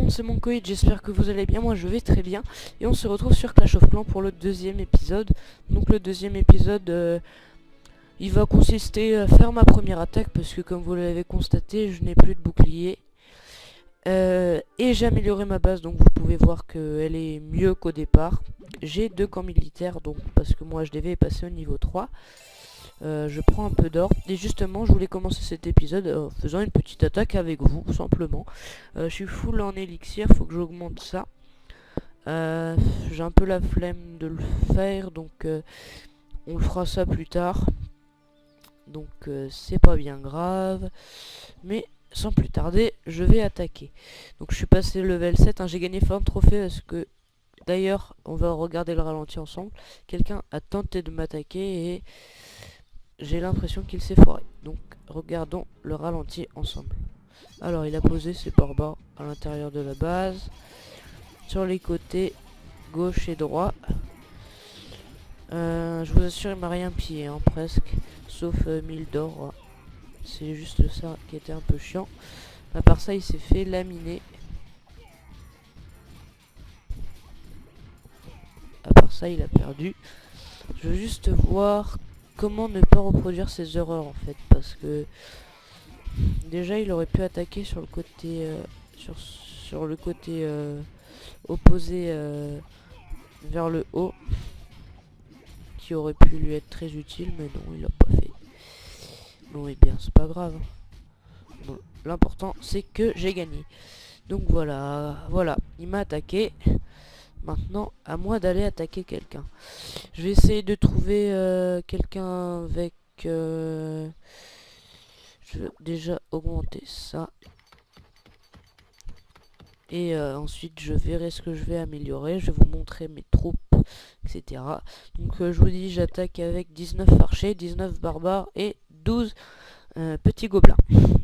monde, c'est mon Koïd, j'espère que vous allez bien, moi je vais très bien. Et on se retrouve sur Clash of Clans pour le deuxième épisode. Donc le deuxième épisode, il va consister à faire ma première attaque, parce que comme vous l'avez constaté, je n'ai plus de bouclier. Et j'ai amélioré ma base, donc vous pouvez voir qu'elle est mieux qu'au départ. J'ai 2 camps militaires, donc parce que moi HDV est passé au niveau 3. Je prends un peu d'or et justement je voulais commencer cet épisode en faisant une petite attaque avec vous simplement. Je suis full en élixir, faut que j'augmente ça. J'ai un peu la flemme de le faire, donc on le fera ça plus tard. Donc c'est pas bien grave, mais sans plus tarder je vais attaquer. Donc je suis passé level 7, hein, j'ai gagné 20 trophées parce que d'ailleurs on va regarder le ralenti ensemble. Quelqu'un a tenté de m'attaquer et j'ai l'impression qu'il s'est foiré. Donc regardons le ralenti ensemble. Alors il a posé ses barbares à l'intérieur de la base, sur les côtés gauche et droit. Je vous assure, il m'a rien pillé, hein, presque, sauf 1000 d'or. C'est juste ça qui était un peu chiant. À part ça, il s'est fait laminer. À part ça, il a perdu. Je veux juste voir comment ne pas reproduire ces erreurs en fait, parce que déjà il aurait pu attaquer sur le côté sur le côté opposé vers le haut, qui aurait pu lui être très utile, mais non, il l'a pas fait. Bon, et bien c'est pas grave, hein. Bon, l'important c'est que j'ai gagné. Donc voilà, il m'a attaqué. Maintenant à moi d'aller attaquer quelqu'un. Je vais essayer de trouver quelqu'un avec je vais déjà augmenter ça. Et ensuite je verrai ce que je vais améliorer. Je vais vous montrer mes troupes, etc. Donc je vous dis, j'attaque avec 19 archers, 19 barbares et 12 petits gobelins.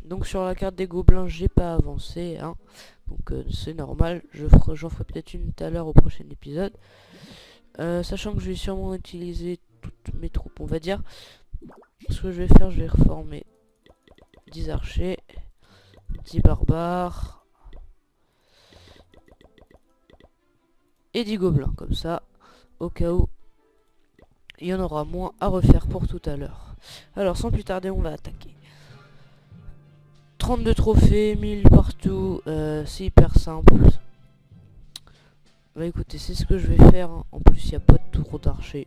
Donc sur la carte des gobelins j'ai pas avancé, hein. Donc c'est normal, j'en ferai peut-être une tout à l'heure au prochain épisode. Sachant que je vais sûrement utiliser toutes mes troupes, on va dire. Ce que je vais faire, je vais reformer 10 archers, 10 barbares et 10 gobelins, comme ça, au cas où il y en aura moins à refaire pour tout à l'heure. Alors sans plus tarder, on va attaquer. 32 trophées, 1000 partout, c'est hyper simple. Bah écoutez, c'est ce que je vais faire, hein. En plus il n'y a pas de tour d'archer.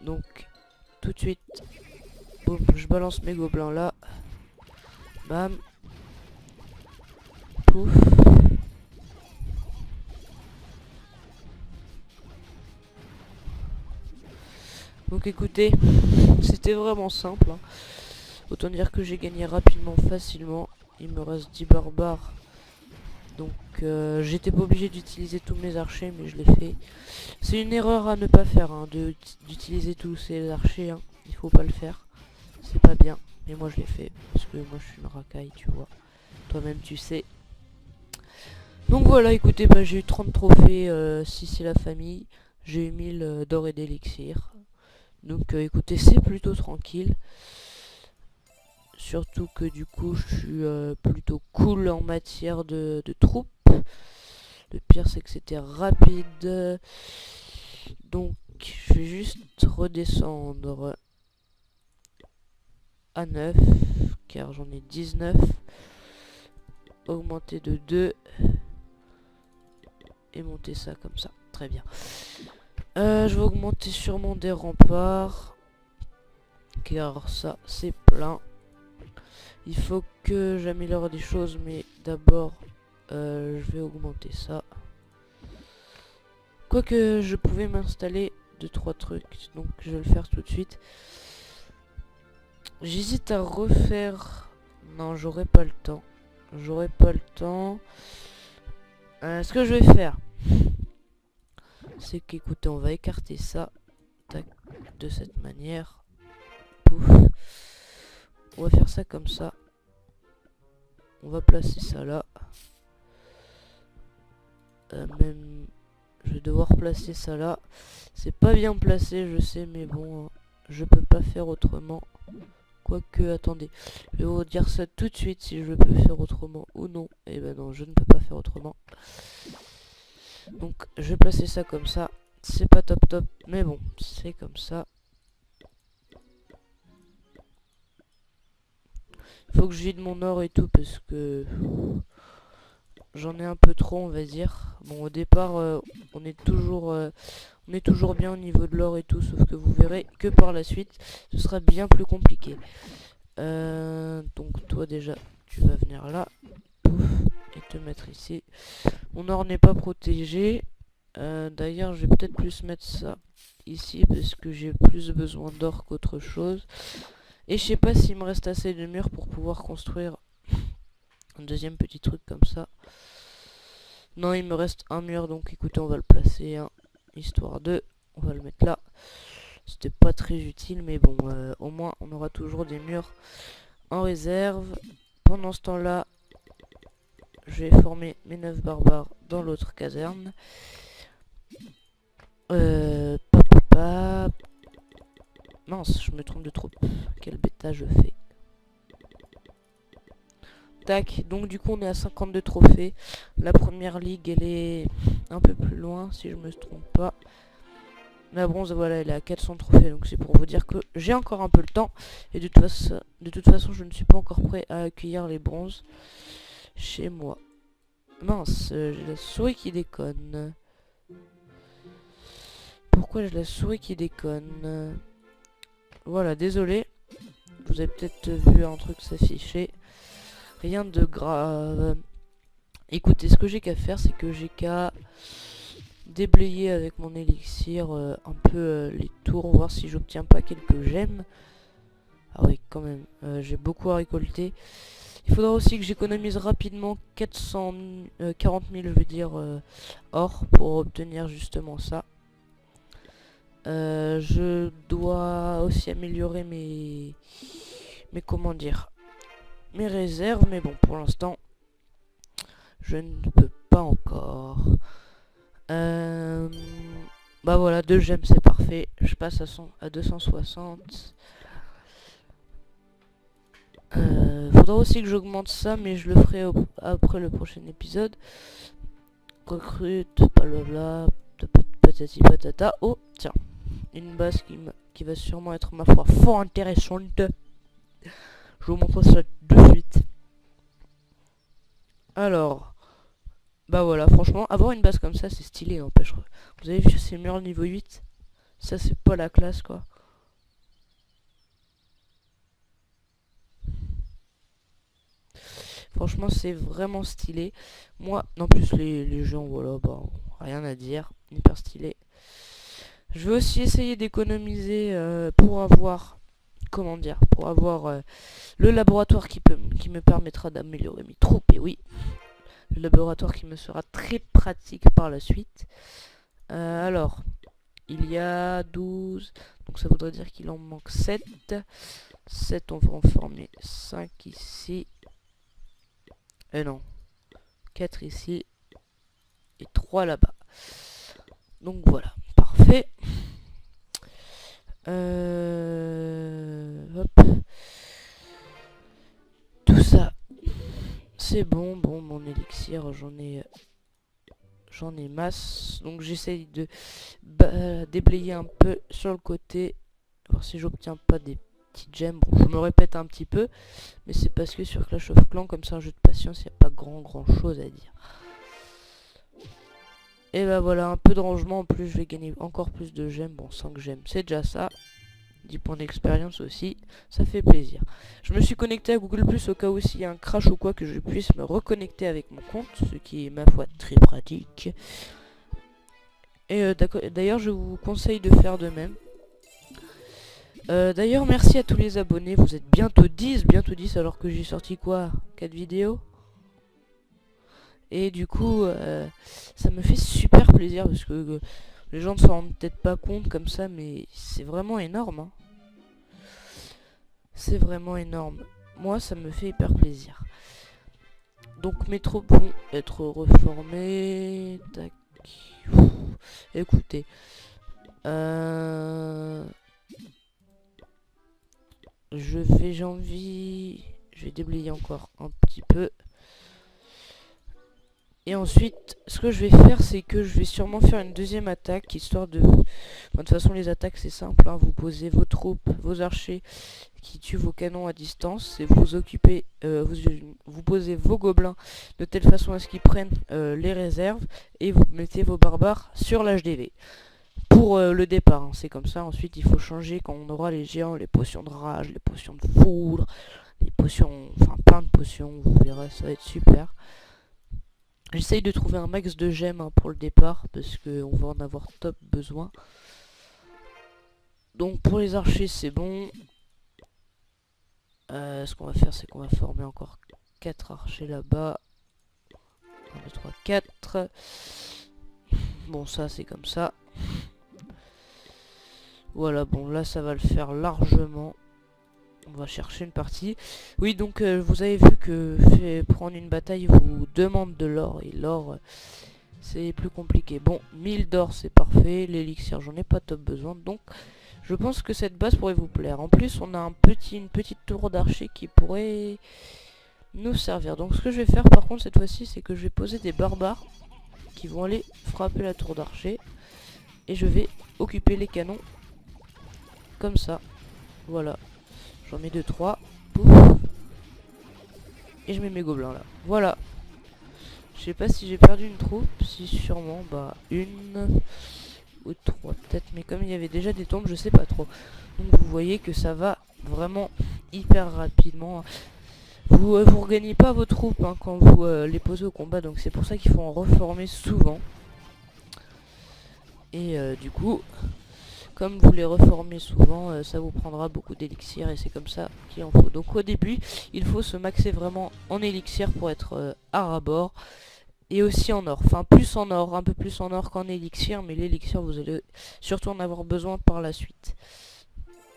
Donc tout de suite, boum, je balance mes gobelins là. Bam. Pouf. Donc écoutez, c'était vraiment simple, hein. Autant dire que j'ai gagné rapidement, facilement. Il me reste 10 barbares. Donc j'étais pas obligé d'utiliser tous mes archers, mais je l'ai fait. C'est une erreur à ne pas faire, hein, d'utiliser tous ces archers, hein. Il faut pas le faire. C'est pas bien. Mais moi je l'ai fait. Parce que moi je suis une racaille, tu vois. Toi-même tu sais. Donc voilà, écoutez, bah, j'ai eu 30 trophées, si c'est la famille. J'ai eu 1000 d'or et d'élixir. Donc écoutez, c'est plutôt tranquille. Surtout que du coup je suis plutôt cool en matière de troupes. Le pire c'est que c'était rapide. Donc je vais juste redescendre à 9, car j'en ai 19. Augmenter de 2. Et monter ça comme ça. Très bien. Je vais augmenter sûrement des remparts, car ça c'est plein. Il faut que j'améliore des choses, mais d'abord je vais augmenter ça. Quoique je pouvais m'installer 2-3 trucs, donc je vais le faire tout de suite. J'hésite à refaire... Non, j'aurai pas le temps. J'aurai pas le temps. Ce que je vais faire, c'est qu'écoutez, on va écarter ça. Tac, de cette manière. Pouf. On va faire ça comme ça. On va placer ça là. Même, je vais devoir placer ça là. C'est pas bien placé, je sais, mais bon, je peux pas faire autrement. Quoique, attendez, je vais vous dire ça tout de suite si je peux faire autrement ou non. Et ben non, je ne peux pas faire autrement. Donc, je vais placer ça comme ça. C'est pas top top, mais bon, c'est comme ça. Faut que je vide mon or et tout parce que j'en ai un peu trop, on va dire. Bon, au départ, on est toujours bien au niveau de l'or et tout, sauf que vous verrez que par la suite, ce sera bien plus compliqué. Donc toi déjà, tu vas venir là, pouf, et te mettre ici. Mon or n'est pas protégé. D'ailleurs, je vais peut-être plus mettre ça ici parce que j'ai plus besoin d'or qu'autre chose. Et je sais pas s'il me reste assez de murs pour pouvoir construire un deuxième petit truc comme ça. Non, il me reste un mur, donc écoutez, on va le placer, hein, histoire de... On va le mettre là. C'était pas très utile, mais bon, au moins on aura toujours des murs en réserve. Pendant ce temps-là, je vais former mes 9 barbares dans l'autre caserne. Papa. Mince, je me trompe de troupe. Quel bêta je fais. Tac, donc du coup on est à 52 trophées. La première ligue elle est un peu plus loin si je me trompe pas. La bronze voilà elle est à 400 trophées, donc c'est pour vous dire que j'ai encore un peu le temps. Et de toute façon je ne suis pas encore prêt à accueillir les bronzes chez moi. Mince, j'ai la souris qui déconne. Pourquoi j'ai la souris qui déconne? Voilà, désolé. Vous avez peut-être vu un truc s'afficher. Rien de grave. Écoutez, ce que j'ai qu'à faire, c'est que j'ai qu'à déblayer avec mon élixir un peu les tours, voir si j'obtiens pas quelques gemmes. Ah oui, quand même, j'ai beaucoup à récolter. Il faudra aussi que j'économise rapidement 40 000, je veux dire, or pour obtenir justement ça. Je dois aussi améliorer mes comment dire, mes réserves, mais bon, pour l'instant, je ne peux pas encore. Bah voilà, 2 gemmes, c'est parfait. Je passe à 260. Faudra aussi que j'augmente ça, mais je le ferai après le prochain épisode. Recrute, blablabla, patati patata. Oh, tiens, une base qui va sûrement être, ma foi, fort intéressante. Je vous montre ça de suite. Alors, bah voilà, franchement, avoir une base comme ça, c'est stylé, n'empêche. Vous avez vu ces murs niveau 8? Ça, c'est pas la classe, quoi. Franchement, c'est vraiment stylé. Moi, en plus, les gens, voilà, bah, rien à dire. Hyper stylé. Je vais aussi essayer d'économiser pour avoir, comment dire, pour avoir le laboratoire qui me permettra d'améliorer mes troupes. Et oui, le laboratoire qui me sera très pratique par la suite. Alors, il y a 12, donc ça voudrait dire qu'il en manque 7. 7, on va en former 5 ici. Non, 4 ici et 3 là-bas. Donc voilà, parfait. Hop. Tout ça, c'est bon. Bon, mon élixir, j'en ai masse. Donc j'essaye de déblayer un peu sur le côté. Voir si j'obtiens pas des petites gemmes. Bon, je me répète un petit peu. Mais c'est parce que sur Clash of Clans, comme c'est un jeu de patience, il n'y a pas grand chose à dire. Et bah voilà, un peu de rangement. En plus, je vais gagner encore plus de gemmes. Bon, 5 gemmes, c'est déjà ça. 10 points d'expérience aussi, ça fait plaisir. Je me suis connecté à Google Plus au cas où s'il y a un crash ou quoi, que je puisse me reconnecter avec mon compte, ce qui est ma foi très pratique. Et d'ailleurs je vous conseille de faire de même. D'ailleurs merci à tous les abonnés, vous êtes bientôt 10 alors que j'ai sorti quoi, 4 vidéos. Et du coup ça me fait super plaisir parce que les gens ne s'en rendent peut-être pas compte comme ça, mais c'est vraiment énorme. Hein. C'est vraiment énorme. Moi, ça me fait hyper plaisir. Donc mes troupes vont être reformées. Tac. Écoutez. j'ai envie... Je vais déblayer encore un petit peu. Et ensuite, ce que je vais faire, c'est que je vais sûrement faire une deuxième attaque, histoire de... Bon, de toute façon, les attaques, c'est simple, hein. Vous posez vos troupes, vos archers qui tuent vos canons à distance, et vous occupez... vous posez vos gobelins de telle façon à ce qu'ils prennent les réserves, et vous mettez vos barbares sur l'HDV. Pour le départ, hein, c'est comme ça. Ensuite, il faut changer quand on aura les géants, les potions de rage, les potions de foudre, les potions... Enfin, plein de potions, vous verrez, ça va être super. J'essaye de trouver un max de gemmes, hein, pour le départ, parce qu'on va en avoir top besoin. Donc pour les archers, c'est bon. Ce qu'on va faire, c'est qu'on va former encore 4 archers là-bas. 1, 2, 3, 4. Bon, ça, c'est comme ça. Voilà, bon, là, ça va le faire largement. On va chercher une partie. Oui, donc vous avez vu que prendre une bataille vous demande de l'or. Et l'or, c'est plus compliqué. Bon, 1000 d'or, c'est parfait. L'élixir, j'en ai pas top besoin. Donc, je pense que cette base pourrait vous plaire. En plus, on a une petite tour d'archer qui pourrait nous servir. Donc, ce que je vais faire, par contre, cette fois-ci, c'est que je vais poser des barbares qui vont aller frapper la tour d'archer. Et je vais occuper les canons comme ça. Voilà. J'en mets 2, 3. Pouf. Et je mets mes gobelins là. Voilà. Je sais pas si j'ai perdu une troupe. Si, sûrement. Bah, une ou 3 peut-être. Mais comme il y avait déjà des tombes, je sais pas trop. Donc vous voyez que ça va vraiment hyper rapidement. Vous regagnez pas vos troupes, hein, quand vous les posez au combat. Donc c'est pour ça qu'il faut en reformer souvent. Et du coup... Comme vous les reformez souvent, ça vous prendra beaucoup d'élixir et c'est comme ça qu'il en faut. Donc au début, il faut se maxer vraiment en élixir pour être à rabord. Et aussi en or. Enfin, plus en or, un peu plus en or qu'en élixir. Mais l'élixir, vous allez surtout en avoir besoin par la suite.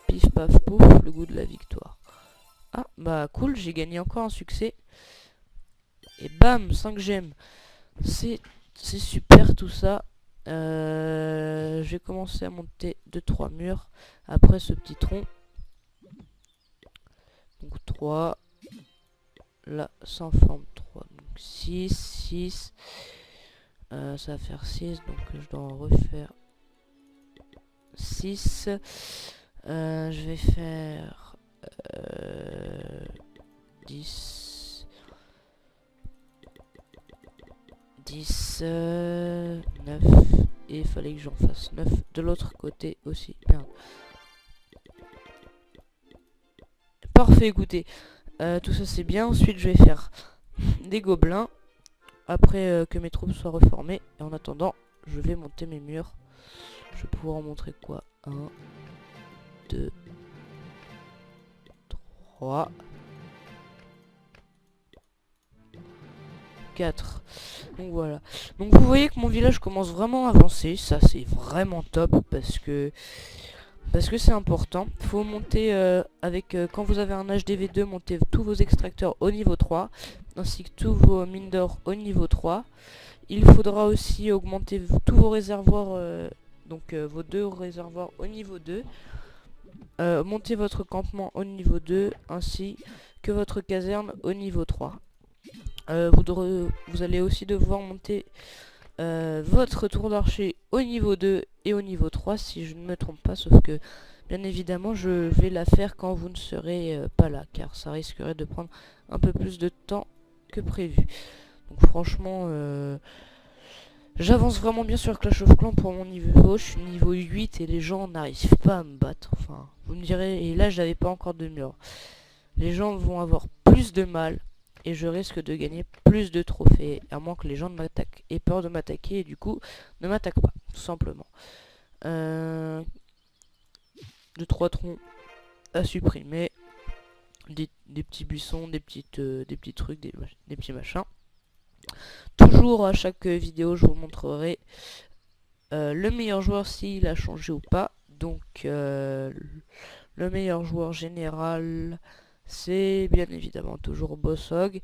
Pif paf pouf, le goût de la victoire. Ah, bah cool, j'ai gagné encore un succès. Et bam, 5 gemmes. C'est super tout ça. Je vais commencer à monter 2-3 murs après ce petit tronc. Donc 3. Là, ça en forme 3. Donc 6. Ça va faire 6. Donc je dois en refaire 6. Je vais faire 10. 9. Et il fallait que j'en fasse 9 de l'autre côté aussi. Merde. Parfait, écoutez. Tout ça c'est bien. Ensuite je vais faire des gobelins. Après que mes troupes soient reformées. Et en attendant, je vais monter mes murs. Je vais pouvoir en montrer quoi. 1, 2, 3, 4. Donc voilà. Donc vous voyez que mon village commence vraiment à avancer. Ça c'est vraiment top parce que c'est important. Il faut monter quand vous avez un HDV2, montez tous vos extracteurs au niveau 3 ainsi que tous vos mines d'or au niveau 3. Il faudra aussi augmenter tous vos réservoirs, vos 2 réservoirs au niveau 2. Montez votre campement au niveau 2 ainsi que votre caserne au niveau 3. Vous allez aussi devoir monter votre tour d'archer au niveau 2 et au niveau 3 si je ne me trompe pas, sauf que bien évidemment je vais la faire quand vous ne serez pas là, car ça risquerait de prendre un peu plus de temps que prévu. Donc franchement j'avance vraiment bien sur Clash of Clans pour mon niveau. Je suis niveau 8 et les gens n'arrivent pas à me battre. Enfin, vous me direz, et là j'avais pas encore de mur. Les gens vont avoir plus de mal et je risque de gagner plus de trophées, à moins que les gens aient peur de m'attaquer et du coup ne m'attaquent pas, tout simplement. 2-3 troncs à supprimer, des petits buissons, des petits trucs, des petits machins. Toujours à chaque vidéo je vous montrerai le meilleur joueur s'il a changé ou pas. Donc le meilleur joueur général c'est bien évidemment toujours Bossog.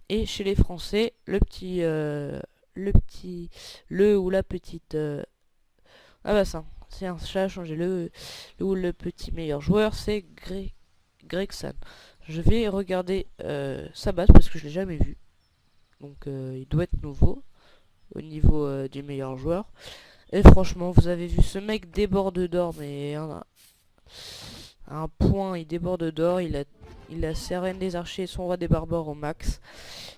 Et chez les Français, le ou la petite... ah bah ça, c'est un chat, changez-le. Le petit meilleur joueur, c'est Gregson. Je vais regarder sa base parce que je l'ai jamais vu. Donc il doit être nouveau au niveau du meilleur joueur. Et franchement, vous avez vu ce mec déborde d'or, mais un point, il déborde d'or. Il a Sérène des archers et son roi des barbares au max.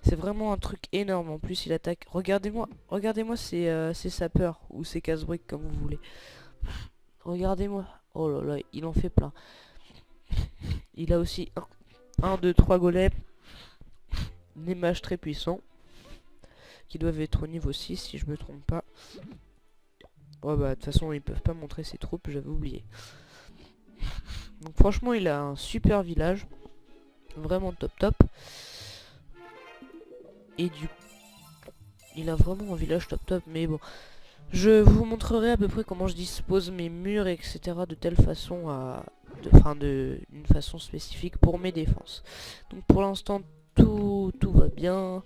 C'est vraiment un truc énorme. En plus, il attaque. Regardez-moi ses sapeurs ou ses casse-briques comme vous voulez. Regardez-moi. Oh là là, il en fait plein. Il a aussi 1, 2, 3 golems. Des mages très puissants. Qui doivent être au niveau 6 si je me trompe pas. Ouais bah de toute façon ils peuvent pas montrer ses troupes, j'avais oublié. Donc franchement il a un super village. Vraiment top. Et il a vraiment un village top. Mais bon. Je vous montrerai à peu près comment je dispose mes murs, etc. de telle façon d'une façon spécifique pour mes défenses. Donc pour l'instant tout va bien.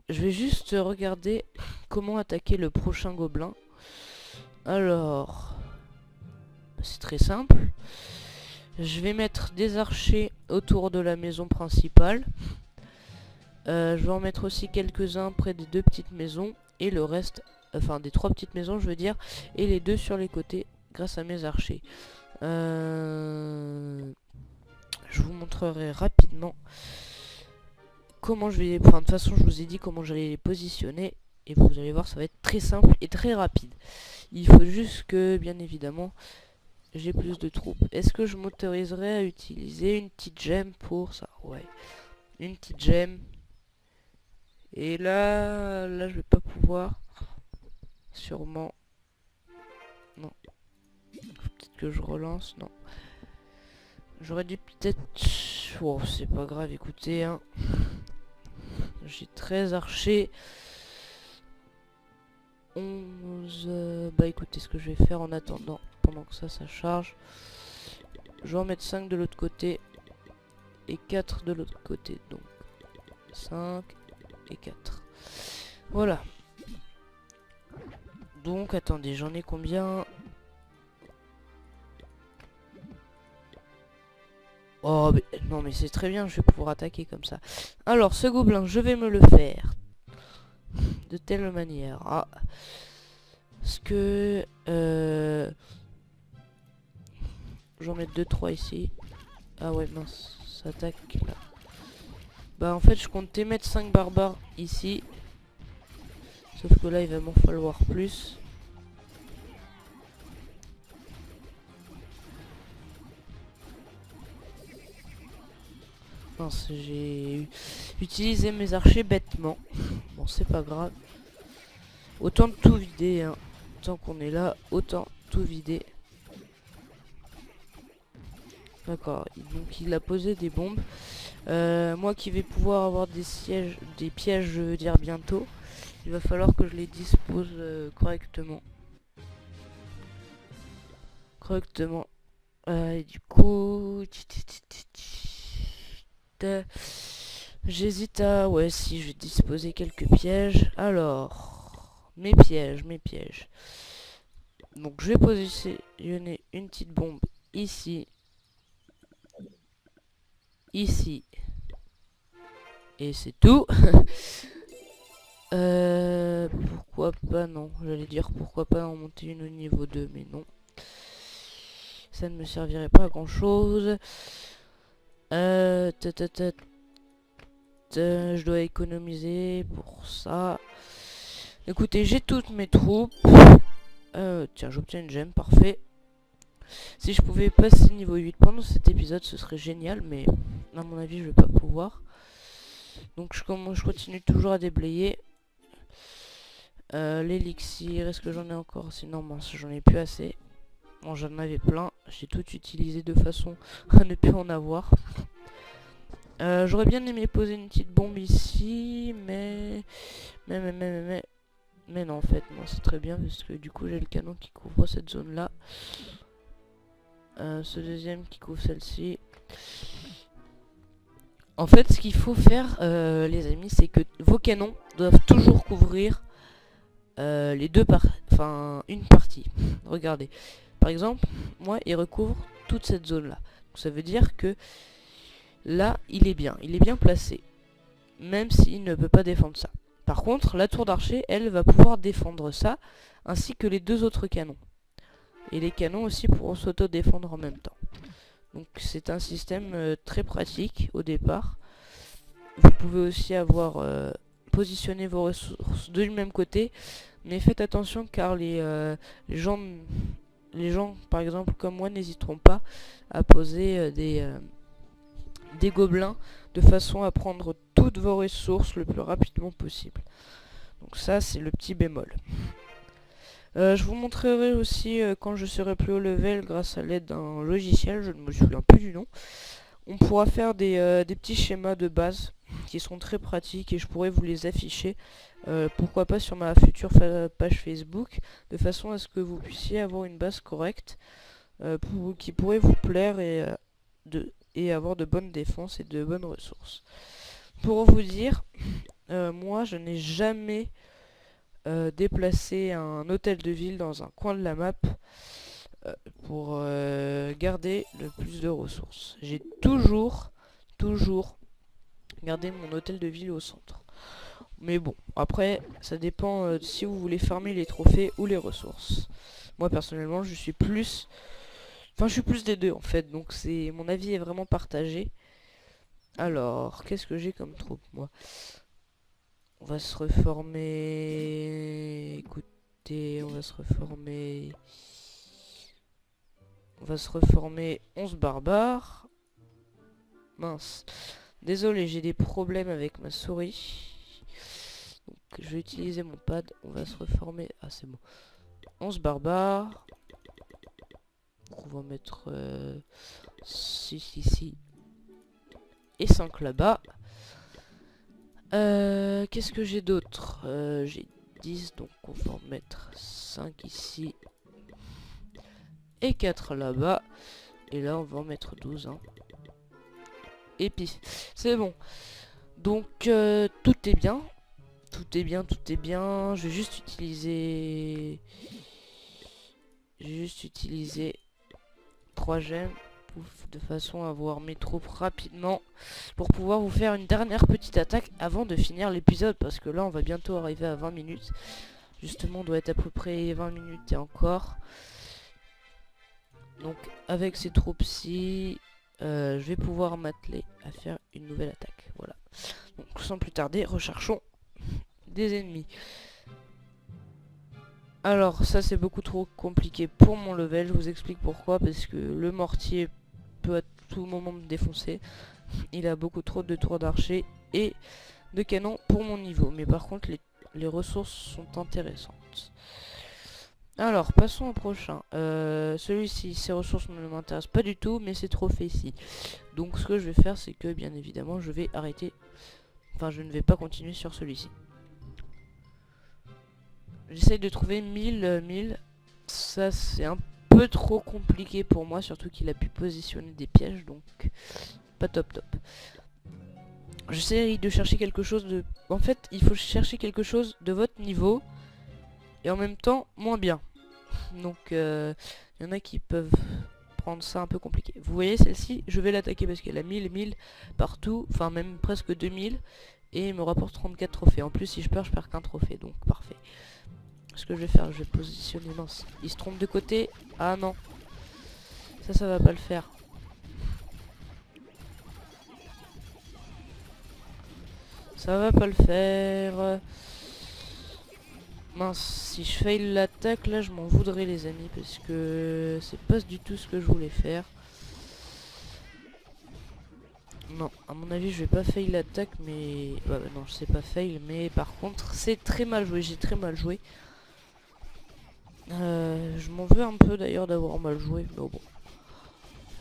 Je vais juste regarder comment attaquer le prochain gobelin. Alors, c'est très simple. Je vais mettre des archers autour de la maison principale. Je vais en mettre aussi quelques-uns près des 2 petites maisons. Et le reste, enfin des 3 petites maisons je veux dire. Et les 2 sur les côtés grâce à mes archers. Je vous montrerai rapidement comment je vais... Enfin, de toute façon, je vous ai dit comment j'allais les positionner. Et vous allez voir, ça va être très simple et très rapide. Il faut juste que, bien évidemment, j'ai plus de troupes. Est-ce que je m'autoriserais à utiliser une petite gemme pour ça? Ouais. Une petite gemme. Et là, je vais pas pouvoir. Sûrement. Non. Peut-être que je relance. Non. J'aurais dû peut-être... Oh, c'est pas grave, écoutez, hein. J'ai 13 archers. 11... bah écoutez, ce que je vais faire en attendant, pendant que ça charge. Je vais en mettre 5 de l'autre côté. Et 4 de l'autre côté. Donc 5 et 4. Voilà. Donc attendez, j'en ai combien? Oh mais, non mais c'est très bien, je vais pouvoir attaquer comme ça. Alors ce gobelin, je vais me le faire de telle manière. Ah, parce que j'en mets 2-3 ici. Ah ouais mince, ça attaque là. Bah en fait je comptais mettre 5 barbares ici. Sauf que là il va m'en falloir plus. J'ai utilisé mes archers bêtement. Bon, c'est pas grave. Autant de tout vider, hein. Tant qu'on est là, autant tout vider. D'accord, donc il a posé des bombes. Moi qui vais pouvoir avoir des pièges, je veux dire bientôt. Il va falloir que je les dispose correctement. Et du coup... J'hésite à... Ouais, si, je vais disposer quelques pièges. Alors, mes pièges. Donc, je vais positionner une petite bombe ici. Ici. Et c'est tout. Pourquoi pas, non. J'allais dire pourquoi pas en monter une au niveau 2, mais non. Ça ne me servirait pas à grand chose. Je dois économiser pour ça. Écoutez, j'ai toutes mes troupes. Tiens, j'obtiens une gemme, parfait. Si je pouvais passer niveau 8 pendant cet épisode, ce serait génial, mais à mon avis, je vais pas pouvoir. Donc je continue toujours à déblayer. L'élixir, est-ce que j'en ai encore? Sinon, mince, j'en ai plus assez. Bon, j'en avais plein. J'ai tout utilisé de façon à ne plus en avoir. J'aurais bien aimé poser une petite bombe ici, mais non, en fait, non, c'est très bien parce que du coup, j'ai le canon qui couvre cette zone-là. Ce deuxième qui couvre celle-ci. En fait, ce qu'il faut faire, les amis, c'est que vos canons doivent toujours couvrir les une partie. Regardez. Par exemple, moi, il recouvre toute cette zone-là. Ça veut dire que là, il est bien placé. Même s'il ne peut pas défendre ça. Par contre, la tour d'archer, elle, va pouvoir défendre ça, ainsi que les deux autres canons. Et les canons aussi pourront s'auto-défendre en même temps. Donc c'est un système très pratique au départ. Vous pouvez aussi avoir positionné vos ressources du même côté, mais faites attention car les gens par exemple comme moi n'hésiteront pas à poser des gobelins de façon à prendre toutes vos ressources le plus rapidement possible. Donc ça c'est le petit bémol. Je vous montrerai aussi quand je serai plus haut level grâce à l'aide d'un logiciel, je ne me souviens plus du nom. On pourra faire des petits schémas de base qui sont très pratiques et je pourrais vous les afficher, pourquoi pas sur ma future page Facebook, de façon à ce que vous puissiez avoir une base correcte qui pourrait vous plaire et avoir de bonnes défenses et de bonnes ressources. Pour vous dire, moi je n'ai jamais déplacé un hôtel de ville dans un coin de la map pour garder le plus de ressources. J'ai toujours gardé mon hôtel de ville au centre. Mais bon, après, ça dépend si vous voulez farmer les trophées ou les ressources. Moi personnellement, je suis plus des deux en fait, donc mon avis est vraiment partagé. Alors, qu'est-ce que j'ai comme troupe moi? On va se reformer. Écoutez, on va se reformer 11 barbares. Mince. Désolé, j'ai des problèmes avec ma souris. Donc, je vais utiliser mon pad. On va se reformer. Ah, c'est bon. 11 barbares. On va mettre 6 ici. Et 5 là-bas. Qu'est-ce que j'ai d'autre? J'ai 10, donc on va en mettre 5 ici. Et 4 là-bas. Et là, on va en mettre 12. Hein. Et puis, c'est bon. Donc, tout est bien. Tout est bien. Je vais juste utiliser... 3 gemmes. De façon à avoir mes troupes rapidement. Pour pouvoir vous faire une dernière petite attaque avant de finir l'épisode. Parce que là, on va bientôt arriver à 20 minutes. Justement, on doit être à peu près 20 minutes et encore. Donc, avec ces troupes-ci... je vais pouvoir m'atteler à faire une nouvelle attaque. Voilà. Donc sans plus tarder, recherchons des ennemis. Alors ça c'est beaucoup trop compliqué pour mon level. Je vous explique pourquoi. Parce que le mortier peut à tout moment me défoncer. Il a beaucoup trop de tours d'archer et de canon pour mon niveau. Mais par contre les ressources sont intéressantes. Alors, passons au prochain. Celui-ci, ses ressources ne m'intéressent pas du tout, mais ses trophées ici. Donc, ce que je vais faire, c'est que, bien évidemment, je vais arrêter. Enfin, je ne vais pas continuer sur celui-ci. J'essaye de trouver 1000. Ça, c'est un peu trop compliqué pour moi, surtout qu'il a pu positionner des pièges, donc pas top. J'essaye de chercher quelque chose de... En fait, il faut chercher quelque chose de votre niveau, et en même temps, moins bien. Donc, il y en a qui peuvent prendre ça un peu compliqué. Vous voyez, celle-ci, je vais l'attaquer parce qu'elle a 1000 partout, enfin même presque 2000, et il me rapporte 34 trophées. En plus, si je perds qu'un trophée, donc parfait. Ce que je vais faire, je vais positionner... Mince, il se trompe de côté. Ah non. Ça va pas le faire. Ça va pas le faire. Mince, si je fail l'attaque, là, je m'en voudrais, les amis, parce que c'est pas du tout ce que je voulais faire. Non, à mon avis, je vais pas fail l'attaque, mais... Bah, non, je sais pas fail, mais par contre, c'est très mal joué, j'ai très mal joué. Je m'en veux un peu, d'ailleurs, d'avoir mal joué, mais bon.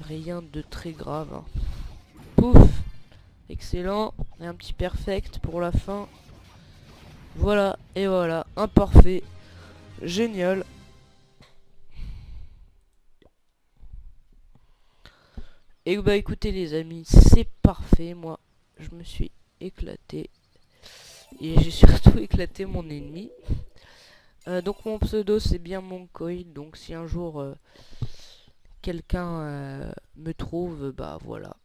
Rien de très grave. Hein. Pouf! Excellent. Et un petit perfect pour la fin. Voilà, et voilà, un parfait. Génial. Et bah écoutez les amis, c'est parfait. Moi, je me suis éclaté. Et j'ai surtout éclaté mon ennemi. Donc mon pseudo c'est bien Monkoy. Donc si un jour quelqu'un me trouve, bah voilà.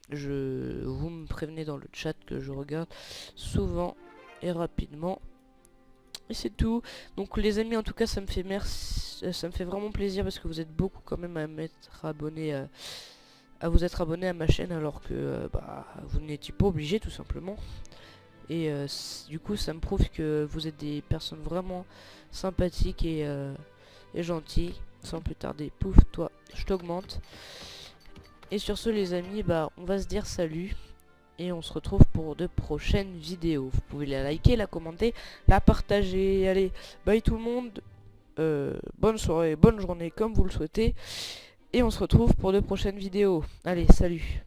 Vous me prévenez dans le chat que je regarde souvent et rapidement. Et c'est tout. Donc les amis, en tout cas, ça me fait ça me fait vraiment plaisir parce que vous êtes beaucoup quand même à m'être abonné à vous être abonné à ma chaîne alors que bah vous n'étiez pas obligé tout simplement. Et du coup, ça me prouve que vous êtes des personnes vraiment sympathiques et gentilles. Sans plus tarder, pouf, toi, je t'augmente. Et sur ce les amis, bah on va se dire salut. Et on se retrouve pour de prochaines vidéos. Vous pouvez la liker, la commenter, la partager. Allez, bye tout le monde. Bonne soirée, bonne journée comme vous le souhaitez. Et on se retrouve pour de prochaines vidéos. Allez, salut.